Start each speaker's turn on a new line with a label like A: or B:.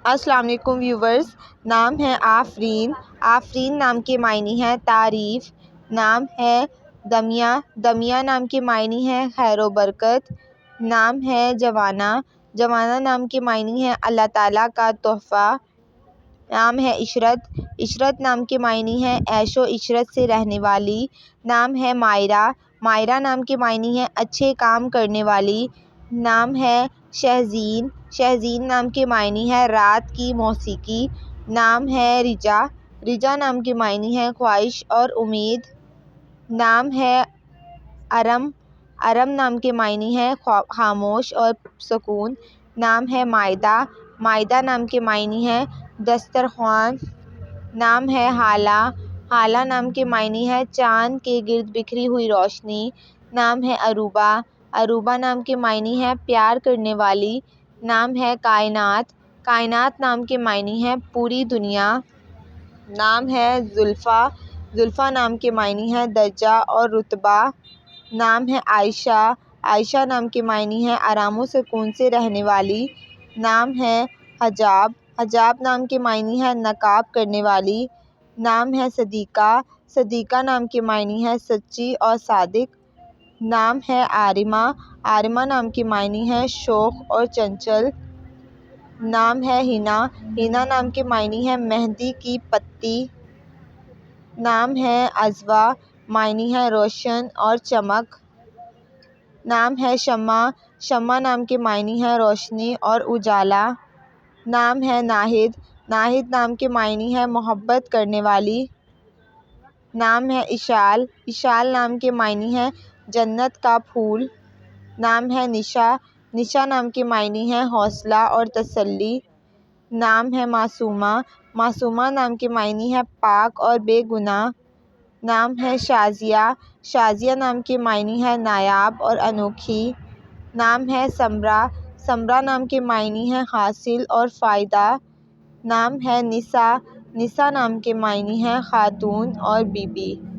A: السلام علیکم ویورز، نام ہے آفرین۔ آفرین نام کے معنی ہے تعریف۔ نام ہے دمیہ۔ دمیہ نام کے معنی ہے خیر و برکت۔ نام ہے جوانہ۔ جوانہ نام کے معنی ہے اللہ تعالیٰ کا تحفہ۔ نام ہے عشرت۔ عشرت نام کے معنی ہے عیش و عشرت سے رہنے والی۔ نام ہے ماہرہ۔ ماہرہ نام کے معنی ہے اچھے کام کرنے والی۔ نام ہے شہزین۔ شہزین نام کے معنی ہے رات کی موسیقی۔ نام ہے رجا۔ رجا نام کے معنی ہے خواہش اور امید۔ نام ہے ارم۔ ارم نام کے معنی ہے خاموش اور سکون۔ نام ہے مائدہ۔ مائدہ نام کے معنی ہے دسترخوان۔ نام ہے ہالہ۔ ہالہ نام کے معنی ہے چاند کے گرد بکھری ہوئی روشنی۔ نام ہے اروبہ۔ اروبہ نام کے معنی ہے پیار کرنے والی۔ نام ہے کائنات۔ کائنات نام کے معنی ہے پوری دنیا۔ نام ہے زلفیٰ۔ زلفیٰ نام کے معنی ہے درجہ اور رتبہ۔ نام ہے عائشہ۔ عائشہ نام کے معنی ہے آرام و سکون سے رہنے والی۔ نام ہے حجاب۔ حجاب نام کے معنی ہے نقاب کرنے والی۔ نام ہے صدیقہ۔ صدیقہ نام کے معنی ہے سچی اور صادق۔ نام ہے عارمہ۔ عارمہ نام کے معنی ہے شوخ اور چنچل۔ نام ہے حنا۔ حنا نام کے معنی ہے مہندی کی پتی۔ نام ہے عذبہ۔ معنی ہے روشن اور چمک۔ نام ہے شمع۔ شمع نام کے معنی ہے روشنی اور اجالا۔ نام ہے ناہید۔ ناہید نام کے معنی ہے محبت کرنے والی۔ نام ہے اشال۔ اشال نام کے معنی ہے جنت کا پھول۔ نام ہے نشا۔ نشا نام کے معنی ہے حوصلہ اور تسلی۔ نام ہے معصومہ۔ معصومہ نام کے معنی ہے پاک اور بے گناہ۔ نام ہے شازیہ۔ شازیہ نام کے معنی ہے نایاب اور انوکھی۔ نام ہے سمرہ۔ سمرہ نام کے معنی ہے حاصل اور فائدہ۔ نام ہے نساء۔ نساء نام کے معنی ہے خاتون اور بی بی۔